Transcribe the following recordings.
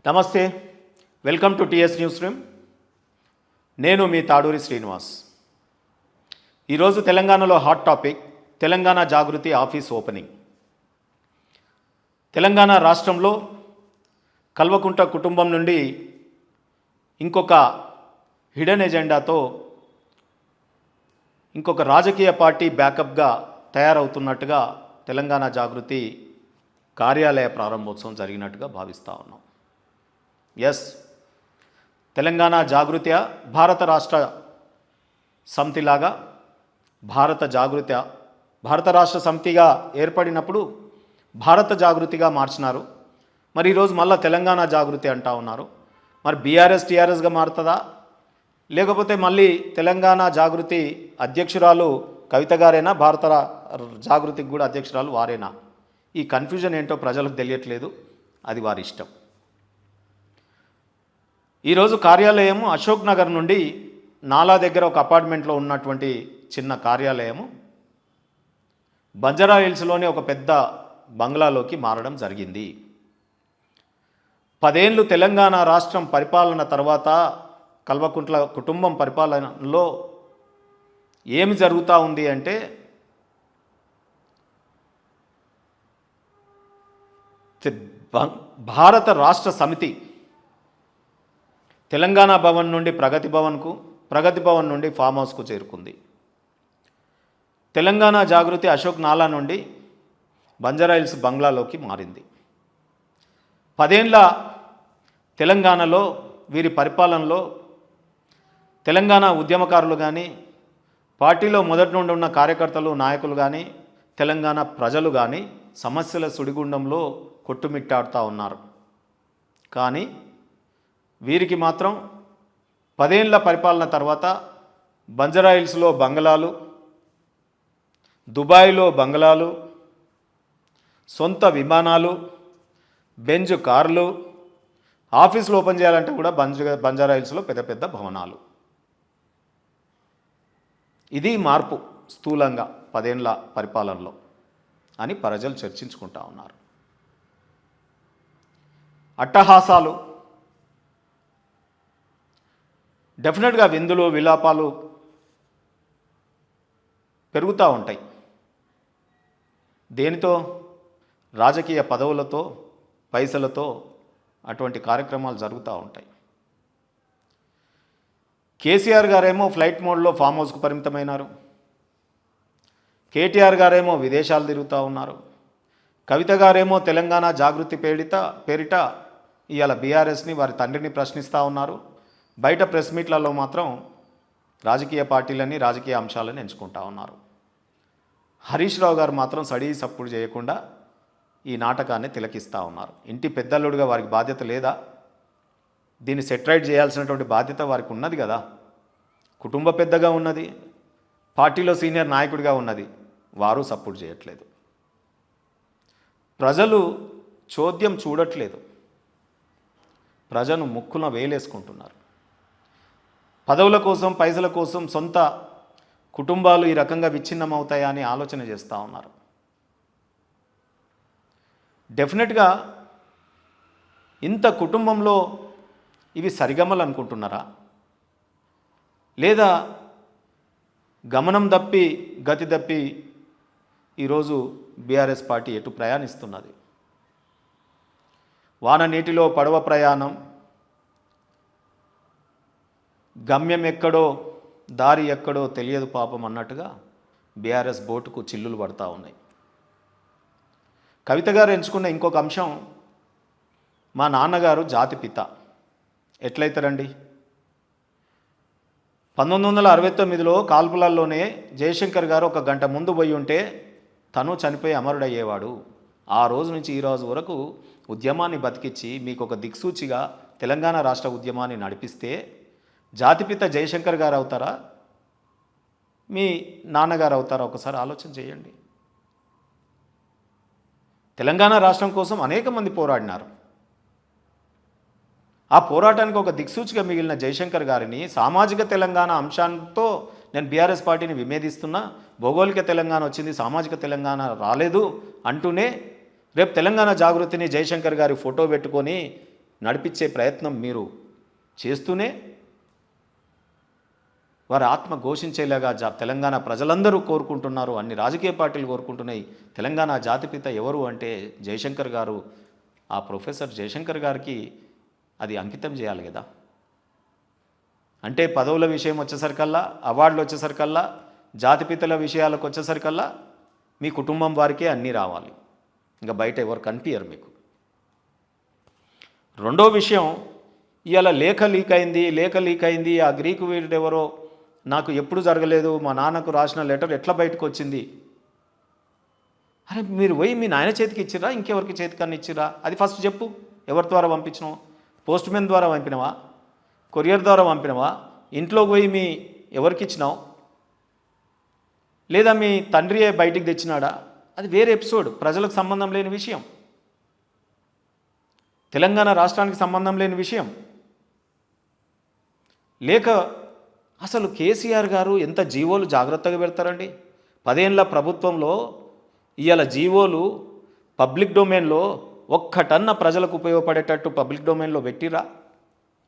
నమస్తే, welcome to TS news room. నేను మీ తాడూరి శ్రీనివాస్. ఈరోజు తెలంగాణలో హాట్ టాపిక్ తెలంగాణ జాగృతి ఆఫీస్ ఓపెనింగ్. తెలంగాణ రాష్ట్రంలో కల్వకుంట్ల కుటుంబం నుండి ఇంకొక హిడెన్ ఎజెండాతో ఇంకొక రాజకీయ పార్టీ బ్యాకప్గా తయారవుతున్నట్టుగా తెలంగాణ జాగృతి కార్యాలయ ప్రారంభోత్సవం జరిగినట్టుగా భావిస్తూ ఉన్నాం. ఎస్, తెలంగాణ జాగృతి భారత రాష్ట్ర సమితిలాగా భారత రాష్ట్ర సమితిగా ఏర్పడినప్పుడు భారత జాగృతిగా మార్చినారు. మరి ఈరోజు మళ్ళీ తెలంగాణ జాగృతి అంటా ఉన్నారు. మరి బీఆర్ఎస్ టీఆర్ఎస్గా మారుతుందా, లేకపోతే మళ్ళీ తెలంగాణ జాగృతి అధ్యక్షురాలు కవిత గారేనా, భారత జాగృతికి కూడా అధ్యక్షురాలు వారేనా? ఈ కన్ఫ్యూజన్ ఏంటో ప్రజలకు తెలియట్లేదు. అది వారి ఇష్టం. ఈరోజు కార్యాలయము అశోక్ నగర్ నుండి నాలా దగ్గర ఒక అపార్ట్మెంట్లో ఉన్నటువంటి చిన్న కార్యాలయము బంజారా హిల్స్లోని ఒక పెద్ద బంగ్లాలోకి మారడం జరిగింది. 10 ఏళ్ళు తెలంగాణ రాష్ట్రం పరిపాలన తర్వాత కల్వకుంట్ల కుటుంబం పరిపాలనలో ఏమి జరుగుతూ ఉంది అంటే, భారత రాష్ట్ర సమితి తెలంగాణ భవన్ నుండి ప్రగతి భవన్కు, ప్రగతి భవన్ నుండి ఫామ్ హౌస్కు చేరుకుంది. తెలంగాణ జాగృతి అశోక్ నాలా నుండి బంజారా హిల్స్ బంగ్లాలోకి మారింది. 10 ఏళ్ళ తెలంగాణలో వీరి పరిపాలనలో తెలంగాణ ఉద్యమకారులు కానీ, పార్టీలో మొదటి నుండి ఉన్న కార్యకర్తలు నాయకులు కానీ, తెలంగాణ ప్రజలు కానీ సమస్యల సుడిగుండంలో కొట్టుమిట్టాడుతూ ఉన్నారు. కానీ వీరికి మాత్రం 10 ఏళ్ళ పరిపాలన తర్వాత బంజారా హిల్స్లో బంగ్లాలు, దుబాయ్లో బంగ్లాలు, సొంత విమానాలు, బెంజ్ కార్లు, ఆఫీసులు ఓపెన్ చేయాలంటే కూడా బంజారా హిల్స్లో పెద్ద పెద్ద భవనాలు. ఇది మార్పు స్థూలంగా 10 ఏళ్ళ పరిపాలనలో అని ప్రజలు చర్చించుకుంటా ఉన్నారు. అట్టహాసాలు, డెఫినెట్గా విందులు విలాపాలు పెరుగుతూ ఉంటాయి. దేనితో? రాజకీయ పదవులతో, పైసలతో అటువంటి కార్యక్రమాలు జరుగుతూ ఉంటాయి. కేసీఆర్ గారేమో ఫ్లైట్ మోడ్లో ఫామ్ హౌస్కు పరిమితమైనారు. కేటీఆర్ గారేమో విదేశాలు తిరుగుతూ ఉన్నారు. కవిత గారేమో తెలంగాణ జాగృతి పేరిట ఇవాళ బీఆర్ఎస్ని, వారి తండ్రిని ప్రశ్నిస్తూ ఉన్నారు. బయట ప్రెస్ మీట్లలో మాత్రం రాజకీయ పార్టీలని, రాజకీయ అంశాలను ఎంచుకుంటా ఉన్నారు. హరీష్ రావు గారు మాత్రం సడీ సప్పుడు చేయకుండా ఈ నాటకాన్ని తిలకిస్తూ ఉన్నారు. ఇంటి పెద్దల్లుడిగా వారికి బాధ్యత లేదా? దీన్ని సెటరైట్ చేయాల్సినటువంటి బాధ్యత వారికి ఉన్నది కదా. కుటుంబ పెద్దగా ఉన్నది, పార్టీలో సీనియర్ నాయకుడిగా ఉన్నది, వారు సపోర్ట్ చేయట్లేదు. ప్రజలు చోద్యం చూడట్లేదు, ప్రజలు ముక్కున వేలేసుకుంటున్నారు. పదవుల కోసం, పైసల కోసం సొంత కుటుంబాలు ఈ రకంగా విచ్ఛిన్నమవుతాయా అని ఆలోచన చేస్తూ ఉన్నారు. డెఫినెట్గా ఇంత కుటుంబంలో ఇవి సరిగమలు అనుకుంటున్నారా, లేదా గమనం తప్పి గతి తప్పి ఈరోజు బీఆర్ఎస్ పార్టీ ఎటు ప్రయాణిస్తున్నది? వాన నీటిలో పడవ ప్రయాణం, గమ్యం ఎక్కడో దారి ఎక్కడో తెలియదు పాపం అన్నట్టుగా బీఆర్ఎస్ బోటుకు చిల్లులు పడతా ఉన్నాయి. కవిత గారు ఎంచుకున్న ఇంకొక అంశం, మా నాన్నగారు జాతిపిత. ఎట్లయితారండి? 1969లో కాల్పులలోనే జయశంకర్ గారు 1 గంట ముందు పోయి ఉంటే తను చనిపోయి అమరుడయ్యేవాడు. ఆ రోజు నుంచి ఈ రోజు వరకు ఉద్యమాన్ని బతికించి మీకు ఒక దిక్సూచిగా తెలంగాణ రాష్ట్ర ఉద్యమాన్ని నడిపిస్తే జాతిపిత జయశంకర్ గారు అవుతారా, మీ నాన్నగారు అవుతారా? ఒకసారి ఆలోచన చేయండి. తెలంగాణ రాష్ట్రం కోసం అనేక మంది పోరాడినారు. ఆ పోరాటానికి ఒక దిక్సూచిగా మిగిలిన జయశంకర్ గారిని సామాజిక తెలంగాణ అంశాలతో నేను బీఆర్ఎస్ పార్టీని విమేదిస్తున్నా, భౌగోళిక తెలంగాణ వచ్చింది, సామాజిక తెలంగాణ రాలేదు అంటూనే రేపు తెలంగాణ జాగృతిని జయశంకర్ గారి ఫోటో పెట్టుకొని నడిపించే ప్రయత్నం మీరు చేస్తూనే వారి ఆత్మ ఘోషించేలాగా తెలంగాణ ప్రజలందరూ కోరుకుంటున్నారు, అన్ని రాజకీయ పార్టీలు కోరుకుంటున్నాయి. తెలంగాణ జాతిపిత ఎవరు అంటే జయశంకర్ గారు. ఆ ప్రొఫెసర్ జయశంకర్ గారికి అది అంకితం చేయాలి కదా. అంటే పదవుల విషయం వచ్చేసరికల్లా, అవార్డులు వచ్చేసరికల్లా, జాతిపితల విషయాలకు వచ్చేసరికల్లా మీ కుటుంబం వారికే అన్నీ రావాలి, ఇంకా బయట ఎవరు కనిపించరు మీకు. రెండో విషయం, ఇవాళ లేఖ లీక్ అయింది. ఆ గ్రీకు వీరుడు ఎవరో నాకు ఎప్పుడు జరగలేదు, మా నాన్నకు రాసిన లెటర్ ఎట్లా బయటకు వచ్చింది? అరే మీరు పోయి మీ నాయన చేతికి ఇచ్చిరా, ఇంకెవరికి చేతికన్నా ఇచ్చిరా? అది ఫస్ట్ చెప్పు. ఎవరి ద్వారా పంపించినావు? పోస్ట్ మ్యాన్ ద్వారా పంపినవా? కొరియర్ ద్వారా పంపినవా? ఇంట్లోకి పోయి మీ ఎవరికి ఇచ్చినావు? లేదా మీ తండ్రియే బయటికి తెచ్చినాడా? అది వేరే ఎపిసోడ్, ప్రజలకు సంబంధం లేని విషయం, తెలంగాణ రాష్ట్రానికి సంబంధం లేని విషయం. లేక అసలు కేసీఆర్ గారు ఎంత జీవోలు జాగ్రత్తగా పెడతారండి. 10 ఏళ్ల ప్రభుత్వంలో ఇవాళ జీవోలు పబ్లిక్ డొమైన్లో ఒక్కటన్న ప్రజలకు ఉపయోగపడేటట్టు పబ్లిక్ డొమైన్లో పెట్టిరా?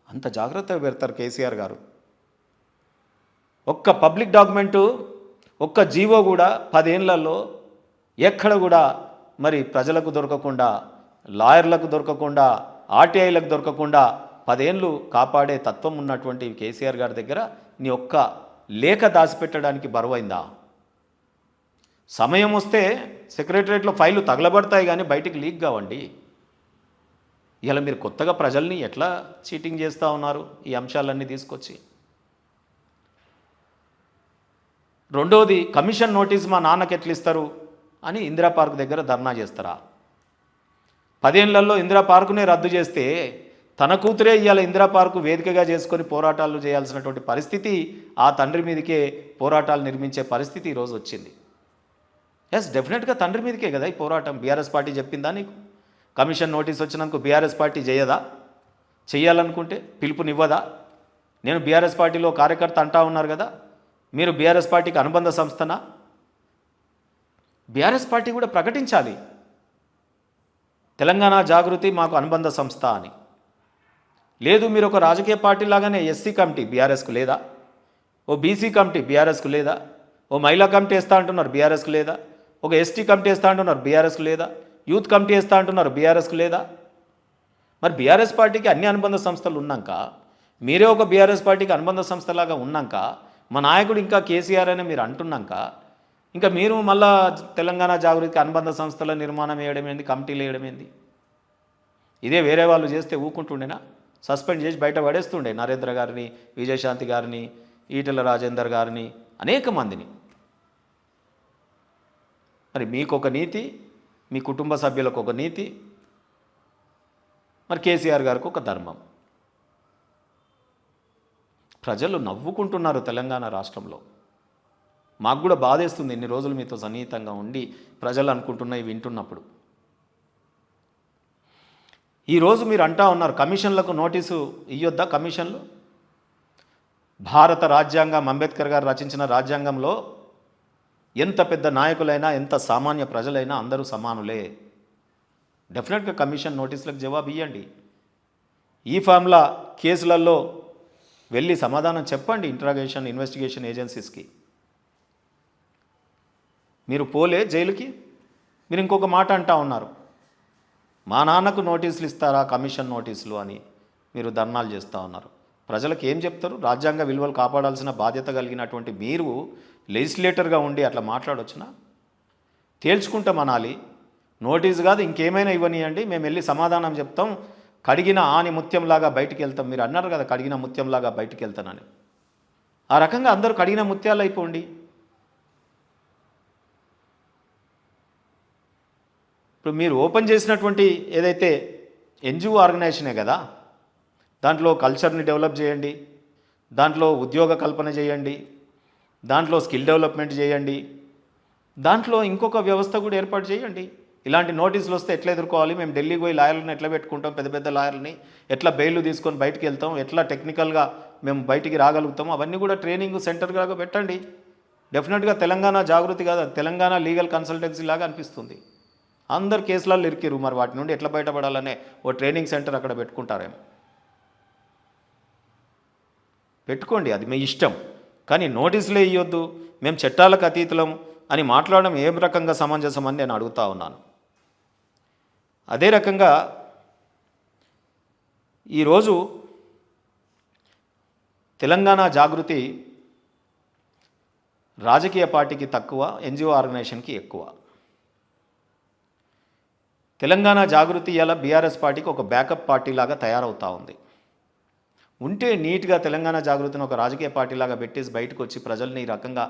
అంత జాగ్రత్తగా పెడతారు కేసీఆర్ గారు. ఒక్క పబ్లిక్ డాక్యుమెంటు, ఒక్క జీవో కూడా 10 ఏళ్లలో ఎక్కడ కూడా మరి ప్రజలకు దొరకకుండా, లాయర్లకు దొరకకుండా, ఆర్టీఐలకు దొరకకుండా 10 ఏళ్ళు కాపాడే తత్వం ఉన్నటువంటి కేసీఆర్ గారి దగ్గర నీ ఒక్క లేఖ దాచిపెట్టడానికి బరువైందా? సమయం వస్తే సెక్రటరియట్లో ఫైలు తగలబడతాయి కానీ బయటికి లీక్ కావండి. ఇలా మీరు కొత్తగా ప్రజల్ని ఎట్లా చీటింగ్ చేస్తూ ఉన్నారు ఈ అంశాలన్నీ తీసుకొచ్చి. రెండోది, కమిషన్ నోటీస్ మా నాన్నకి ఎట్లా ఇస్తారు అని ఇందిరా పార్క్ దగ్గర ధర్నా చేస్తారా? 10 ఏళ్లలో ఇందిరా పార్కునే రద్దు చేస్తే తన కూతురే ఇవాళ ఇందిరా పార్కు వేదికగా చేసుకొని పోరాటాలు చేయాల్సినటువంటి పరిస్థితి, ఆ తండ్రి మీదకే పోరాటాలు నిర్మించే పరిస్థితి ఈరోజు వచ్చింది. ఎస్, డెఫినెట్గా తండ్రి మీదకే కదా ఈ పోరాటం. బీఆర్ఎస్ పార్టీ చెప్పిందా నీకు? కమిషన్ నోటీస్ వచ్చినందుకు బీఆర్ఎస్ పార్టీ చేయదా? చెయ్యాలనుకుంటే పిలుపునివ్వదా? నేను బీఆర్ఎస్ పార్టీలో కార్యకర్త అంటా ఉన్నారు కదా, మీరు బీఆర్ఎస్ పార్టీకి అనుబంధ సంస్థనా? బీఆర్ఎస్ పార్టీ కూడా ప్రకటించాలి, తెలంగాణ జాగృతి మాకు అనుబంధ సంస్థ అని. లేదు, మీరు ఒక రాజకీయ పార్టీ లాగానే ఎస్సీ కమిటీ బీఆర్ఎస్కు లేదా? ఓ బీసీ కమిటీ బీఆర్ఎస్కు లేదా? ఓ మహిళా కమిటీ వేస్తా అంటున్నారు బీఆర్ఎస్కు లేదా? ఒక ఎస్టీ కమిటీ వేస్తా అంటున్నారు బీఆర్ఎస్కు లేదా? యూత్ కమిటీ వేస్తా అంటున్నారు బీఆర్ఎస్కు లేదా? మరి బీఆర్ఎస్ పార్టీకి అన్ని అనుబంధ సంస్థలు ఉన్నాక, మీరే ఒక బీఆర్ఎస్ పార్టీకి అనుబంధ సంస్థలాగా ఉన్నాక, మా నాయకుడు ఇంకా కేసీఆర్ అని మీరు అంటున్నాక, ఇంకా మీరు మళ్ళా తెలంగాణ జాగృతికి అనుబంధ సంస్థల నిర్మాణం వేయడం ఏంది, కమిటీలు వేయడం ఏంది? ఇదే వేరే వాళ్ళు చేస్తే ఊకుంటుండేనా? సస్పెండ్ చేసి బయట పడేస్తుండే నరేంద్ర గారిని, విజయశాంతి గారిని, ఈటెల రాజేందర్ గారిని, అనేక మందిని. మరి మీకు ఒక నీతి, మీ కుటుంబ సభ్యులకు ఒక నీతి, మరి కేసీఆర్ గారికి ఒక ధర్మం. ప్రజలు నవ్వుకుంటున్నారు తెలంగాణ రాష్ట్రంలో. మాకు కూడా బాధేస్తుంది ఇన్ని రోజులు మీతో సన్నిహితంగా ఉండి ప్రజలు అనుకుంటున్నవి వింటున్నప్పుడు. ఈరోజు మీరు అంటా ఉన్నారు కమిషన్లకు నోటీసు ఇయ్యొద్దా? కమిషన్లు భారత రాజ్యాంగం, అంబేద్కర్ గారు రచించిన రాజ్యాంగంలో ఎంత పెద్ద నాయకులైనా, ఎంత సామాన్య ప్రజలైనా అందరూ సమానులే. డెఫినెట్గా కమిషన్ నోటీసులకు జవాబు ఇవ్వండి. ఈ ఫామ్ల కేసులలో వెళ్ళి సమాధానం చెప్పండి ఇంట్రాగేషన్, ఇన్వెస్టిగేషన్ ఏజెన్సీస్కి. మీరు పోలే జైలుకి. మీరు ఇంకొక మాట అంటా ఉన్నారు, మా నాన్నకు నోటీసులు ఇస్తారా కమిషన్ నోటీసులు అని మీరు ధర్నాలు చేస్తూ ఉన్నారు. ప్రజలకు ఏం చెప్తారు? రాజ్యాంగ విలువలు కాపాడాల్సిన బాధ్యత కలిగినటువంటి మీరు లెజిస్లేటర్గా ఉండి అట్లా మాట్లాడొచ్చునా? తేల్చుకుంటాం అనాలి. నోటీసు కాదు ఇంకేమైనా ఇవ్వనియండి, మేము వెళ్ళి సమాధానం చెప్తాం, కడిగిన ఆని ముత్యంలాగా బయటికి వెళ్తాం. మీరు అన్నారు కదా కడిగిన ముత్యంలాగా బయటికి వెళ్తానని. ఆ రకంగా అందరూ కడిగిన ముత్యాలు అయిపోండి. ఇప్పుడు మీరు ఓపెన్ చేసినటువంటి ఏదైతే ఎన్జిఓ ఆర్గనైజేషనే కదా, దాంట్లో కల్చర్ని డెవలప్ చేయండి, దాంట్లో ఉద్యోగ కల్పన చేయండి, దాంట్లో స్కిల్ డెవలప్మెంట్ చేయండి, దాంట్లో ఇంకొక వ్యవస్థ కూడా ఏర్పాటు చేయండి. ఇలాంటి నోటీసులు వస్తే ఎట్లా ఎదుర్కోవాలి, మేము ఢిల్లీకి పోయి లాయర్లను ఎట్లా పెట్టుకుంటాం, పెద్ద పెద్ద లాయర్లని ఎట్లా బెయిల్ తీసుకొని బయటికి వెళ్తాం, ఎట్లా టెక్నికల్గా మేము బయటికి రాగలుగుతాం, అవన్నీ కూడా ట్రైనింగ్ సెంటర్గా పెట్టండి. డెఫినెట్గా తెలంగాణ జాగృతి కాదు, తెలంగాణ లీగల్ కన్సల్టెన్సీ లాగా అనిపిస్తుంది. అందరు కేసులలో ఇరికిరు. మరి వాటి నుండి ఎట్లా బయటపడాలనే ఓ ట్రైనింగ్ సెంటర్ అక్కడ పెట్టుకుంటారేమో. పెట్టుకోండి, అది మీ ఇష్టం. కానీ నోటీసులే ఇవ్వద్దు, మేము చట్టాలకు అతీతులం అని మాట్లాడడం ఏ రకంగా సమంజసం అని నేను అడుగుతా ఉన్నాను. అదే రకంగా ఈరోజు తెలంగాణ జాగృతి రాజకీయ పార్టీకి తక్కువ, ఎన్జిఓ ఆర్గనైజేషన్కి ఎక్కువ. తెలంగాణ జాగృతి ఇలా బీఆర్ఎస్ పార్టీకి ఒక బ్యాకప్ పార్టీలాగా తయారవుతూ ఉంది. ఉంటే నీట్గా తెలంగాణ జాగృతిని ఒక రాజకీయ పార్టీలాగా పెట్టేసి బయటకు వచ్చి ప్రజల్ని ఈ రకంగా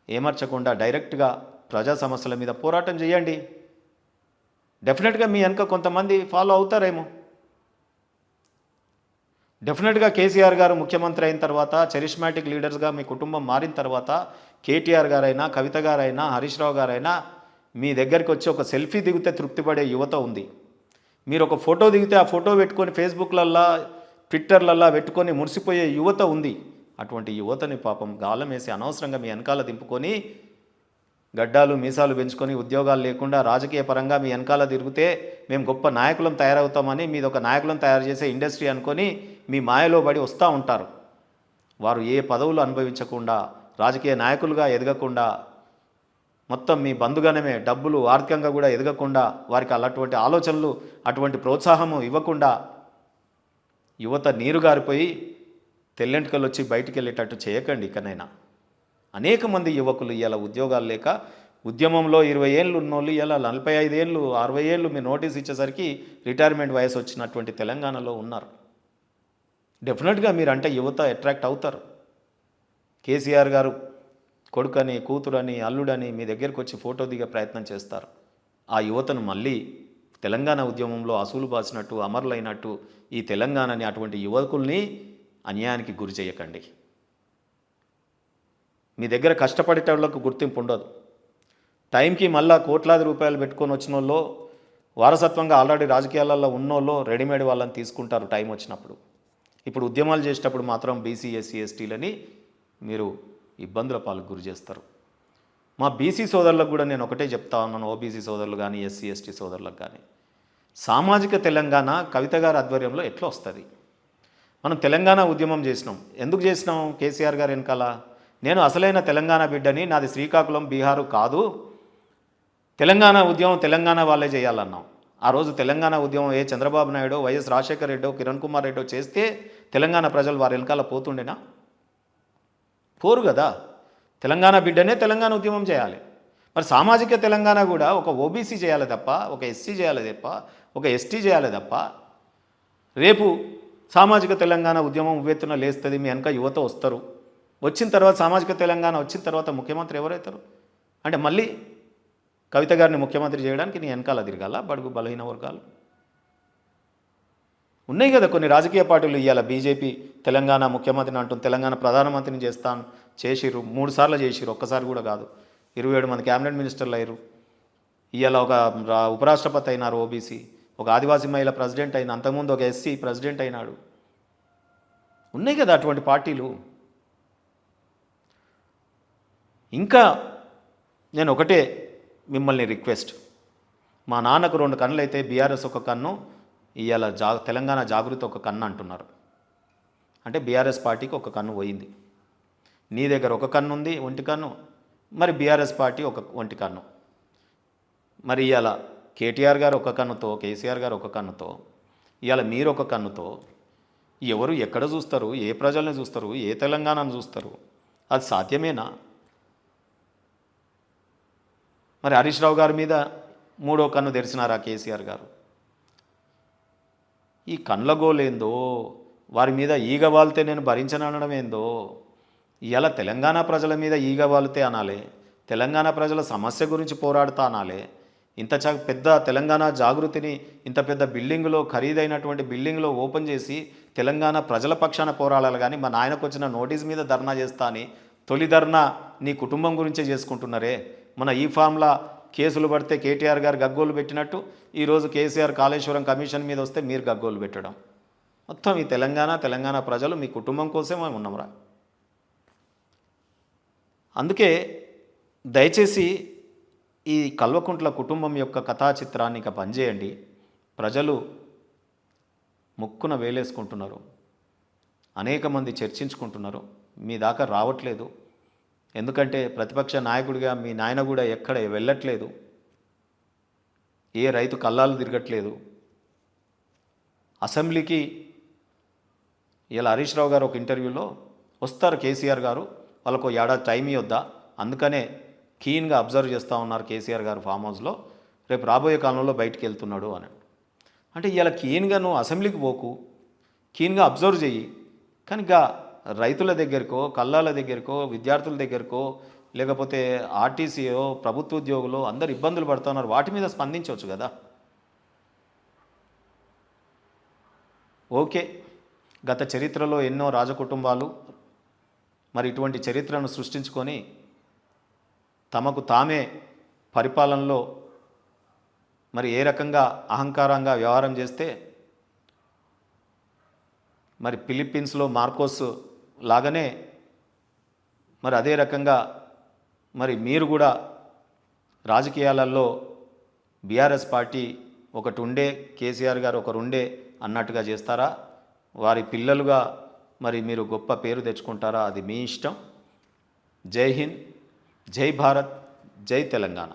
ఏమర్చకుండా డైరెక్ట్గా ప్రజా సమస్యల మీద పోరాటం చేయండి. డెఫినెట్గా మీ వెనక కొంతమంది ఫాలో అవుతారేమో. డెఫినెట్గా కేసీఆర్ గారు ముఖ్యమంత్రి అయిన తర్వాత, చరిష్మాటిక్ లీడర్స్గా మీ కుటుంబం మారిన తర్వాత కేటీఆర్ గారైనా, కవిత గారైనా, హరీష్ రావు గారైనా మీ దగ్గరికి వచ్చి ఒక సెల్ఫీ దిగితే తృప్తిపడే యువత ఉంది. మీరు ఒక ఫోటో దిగితే ఆ ఫోటో పెట్టుకొని ఫేస్బుక్లల్లా, ట్విట్టర్లల్లా పెట్టుకొని మురిసిపోయే యువత ఉంది. అటువంటి యువతని పాపం గాలం వేసి అనవసరంగా మీ వెనకాల దింపుకొని గడ్డాలు మీసాలు పెంచుకొని ఉద్యోగాలు లేకుండా రాజకీయ పరంగా మీ వెనకాల తిరిగితే మేము గొప్ప నాయకులం తయారవుతామని మీది ఒక నాయకులను తయారు చేసే ఇండస్ట్రీ అనుకొని మీ మాయలో పడి వస్తూ ఉంటారు. వారు ఏ పదవులు అనుభవించకుండా, రాజకీయ నాయకులుగా ఎదగకుండా, మొత్తం మీ బంధుగణమే, డబ్బులు ఆర్థికంగా కూడా ఎదగకుండా, వారికి అలాంటి ఆలోచనలు, అటువంటి ప్రోత్సాహము ఇవ్వకుండా యువత నీరు గారిపోయి తెల్లెంటుకలు వచ్చి బయటికి వెళ్ళేటట్టు చేయకండి. ఇకనైనా అనేక మంది యువకులు ఇలా ఉద్యోగాలు లేక ఉద్యమంలో 20 ఏళ్ళు ఉన్నోళ్ళు ఇలా 45 ఏళ్ళు, 60 ఏళ్ళు మీరు నోటీస్ ఇచ్చేసరికి రిటైర్మెంట్ వయసు వచ్చినటువంటి తెలంగాణలో ఉన్నారు. డెఫినెట్గా మీరంటే యువత అట్రాక్ట్ అవుతారు. కేసీఆర్ గారు కొడుకని, కూతురని, అల్లుడని మీ దగ్గరికి వచ్చి ఫోటో దిగే ప్రయత్నం చేస్తారు. ఆ యువతను మళ్ళీ తెలంగాణ ఉద్యమంలో అసూలు బాసినట్టు, అమరులైనట్టు ఈ తెలంగాణని, అటువంటి యువకుల్ని అన్యాయానికి గురి చేయకండి. మీ దగ్గర కష్టపడేటోళ్లకు గుర్తింపు ఉండదు. టైంకి మళ్ళా కోట్లాది రూపాయలు పెట్టుకొని వచ్చిన వాళ్ళు, వారసత్వంగా ఆల్రెడీ రాజకీయాలలో ఉన్నోళ్ళు రెడీమేడ్ వాళ్ళని తీసుకుంటారు టైం వచ్చినప్పుడు. ఇప్పుడు ఉద్యమాలు చేసేటప్పుడు మాత్రం బీసీ, ఎస్సీ, ఎస్టీలని మీరు ఇబ్బందుల పాలకు గురి చేస్తారు. మా బీసీ సోదరులకు కూడా నేను ఒకటే చెప్తా ఉన్నాను, ఓబీసీ సోదరులు కానీ, ఎస్సీ, ఎస్టీ సోదరులకు కానీ, సామాజిక తెలంగాణ కవిత గారి ఆధ్వర్యంలో ఎట్లా వస్తుంది? మనం తెలంగాణ ఉద్యమం చేసినాం. ఎందుకు చేసినాం? కేసీఆర్ గారు వెనకాల నేను అసలైన తెలంగాణ బిడ్డని, నాది శ్రీకాకుళం, బీహారు కాదు, తెలంగాణ ఉద్యమం తెలంగాణ వాళ్ళే చేయాలన్నాం. ఆ రోజు తెలంగాణ ఉద్యమం చంద్రబాబు నాయుడు, వైఎస్ రాజశేఖర రెడ్డో, కిరణ్ కుమార్ రెడ్డో చేస్తే తెలంగాణ ప్రజలు వారి వెనకాల పోతుండేనా? పోరు కదా. తెలంగాణ బిడ్డనే తెలంగాణ ఉద్యమం చేయాలి. మరి సామాజిక తెలంగాణ కూడా ఒక ఓబీసీ చేయాలి తప్ప, ఒక ఎస్సీ చేయాలి తప్ప, ఒక ఎస్టీ చేయాలి తప్ప, రేపు సామాజిక తెలంగాణ ఉద్యమం ఉవ్వెత్తున లేస్తుంది, మీ వెనక యువత వస్తారు. వచ్చిన తర్వాత సామాజిక తెలంగాణ వచ్చిన తర్వాత ముఖ్యమంత్రి ఎవరవుతారు అంటే మళ్ళీ కవిత గారిని ముఖ్యమంత్రి చేయడానికి నీ వెనకాల తిరగాల బడుగు బలహీన వర్గాలు? ఉన్నాయి కదా కొన్ని రాజకీయ పార్టీలు. ఇవాళ బీజేపీ తెలంగాణ ముఖ్యమంత్రిని అంటుంది, తెలంగాణ ప్రధానమంత్రిని చేస్తాను చేసిర్రు, 3 సార్లు చేసిర్రు, ఒక్కసారి కూడా కాదు. 27 మంది క్యాబినెట్ మినిస్టర్లు అయ్యారు. ఇవాళ ఒక ఉపరాష్ట్రపతి అయినారు ఓబీసీ, ఒక ఆదివాసీ మహిళ ప్రెసిడెంట్ అయిన, అంతకుముందు ఒక ఎస్సీ ప్రెసిడెంట్ అయినాడు. ఉన్నాయి కదా అటువంటి పార్టీలు. ఇంకా నేను ఒకటే మిమ్మల్ని రిక్వెస్ట్, మా నాన్నకు 2 కన్నులు అయితే బీఆర్ఎస్ ఒక కన్ను, ఇవాళ తెలంగాణ జాగృతి ఒక కన్ను అంటున్నారు. అంటే బీఆర్ఎస్ పార్టీకి ఒక కన్ను పోయింది. నీ దగ్గర ఒక కన్ను ఉంది, ఒంటి కన్ను, మరి బీఆర్ఎస్ పార్టీ ఒక ఒంటి కన్ను. మరి ఇవాళ కేటీఆర్ గారు ఒక కన్నుతో, కేసీఆర్ గారు ఒక కన్నుతో, ఇవాళ మీరు ఒక కన్నుతో ఎవరు ఎక్కడ చూస్తారు? ఏ ప్రజల్ని చూస్తారు? ఏ తెలంగాణను చూస్తారు? అది సాధ్యమేనా? మరి హరీష్ రావు గారి మీద 3వ కన్ను తెరిచినారా కేసీఆర్ గారు? ఈ కళ్ళ గోలేందో, వారి మీద ఈగ వాలితే నేను భరించనడం ఏందో. ఇవాళ తెలంగాణ ప్రజల మీద ఈగ వాలితే అనాలే, తెలంగాణ ప్రజల సమస్య గురించి పోరాడుతా అనాలే. ఇంత పెద్ద తెలంగాణ జాగృతిని ఇంత పెద్ద బిల్డింగ్లో, ఖరీదైనటువంటి బిల్డింగ్లో ఓపెన్ చేసి తెలంగాణ ప్రజల పక్షాన పోరాడాలి. కానీ మా నాయనకు వచ్చిన నోటీస్ మీద ధర్నా చేస్తా అని తొలి ధర్నా నీ కుటుంబం గురించే చేసుకుంటున్నారే. మన ఈ ఫామ్లా కేసులు పడితే కేటీఆర్ గారు గగ్గోలు పెట్టినట్టు ఈరోజు కేసీఆర్ కాళేశ్వరం కమిషన్ మీద వస్తే మీరు గగ్గోలు పెట్టడం. మొత్తం ఈ తెలంగాణ ప్రజలు మీ కుటుంబం కోసమే ఉన్నాంరా. అందుకే దయచేసి ఈ కల్వకుంట్ల కుటుంబం యొక్క కథా చిత్రాన్ని ఇక పనిచేయండి. ప్రజలు ముక్కున వేలేసుకుంటున్నారు, అనేక మంది చర్చించుకుంటున్నారు, మీ దాకా రావట్లేదు. ఎందుకంటే ప్రతిపక్ష నాయకుడిగా మీ నాయన కూడా ఎక్కడ వెళ్ళట్లేదు, ఏ రైతు కల్లాలు తిరగట్లేదు. అసెంబ్లీకి ఇలా హరీష్ రావు గారు ఒక ఇంటర్వ్యూలో వస్తారు కేసీఆర్ గారు, వాళ్ళకు ఏడాది టైం ఇవ్వద్దా, అందుకనే కీన్గా అబ్జర్వ్ చేస్తూ ఉన్నారు కేసీఆర్ గారు ఫామ్ హౌస్లో, రేపు రాబోయే కాలంలో బయటికి వెళ్తున్నాడు అని. అంటే ఇలా కీన్గా నువ్వు అసెంబ్లీకి పోకు, కీన్గా అబ్జర్వ్ చెయ్యి, కానీ ఇక రైతుల దగ్గరకో, కల్లాల దగ్గరకో, విద్యార్థుల దగ్గరకో, లేకపోతే ఆర్టీసీయో, ప్రభుత్వ ఉద్యోగులు అందరు ఇబ్బందులు పడుతున్నారు, వాటి మీద స్పందించవచ్చు కదా. ఓకే, గత చరిత్రలో ఎన్నో రాజకుటుంబాలు మరి ఇటువంటి చరిత్రను సృష్టించుకొని తమకు తామే పరిపాలనలో మరి ఏ రకంగా అహంకారంగా వ్యవహారం చేస్తే, మరి ఫిలిప్పీన్స్లో మార్కోస్ లాగానే మరి అదే రకంగా మరి మీరు కూడా రాజకీయాలలో బీఆర్ఎస్ పార్టీ ఒకటి ఉండే, కేసీఆర్ గారు ఒకరు ఉండే అన్నట్టుగా చేస్తారా? వారి పిల్లలుగా మరి మీరు గొప్ప పేరు తెచ్చుకుంటారా? అది మీ ఇష్టం. జై హింద్, జై భారత్, జై తెలంగాణ.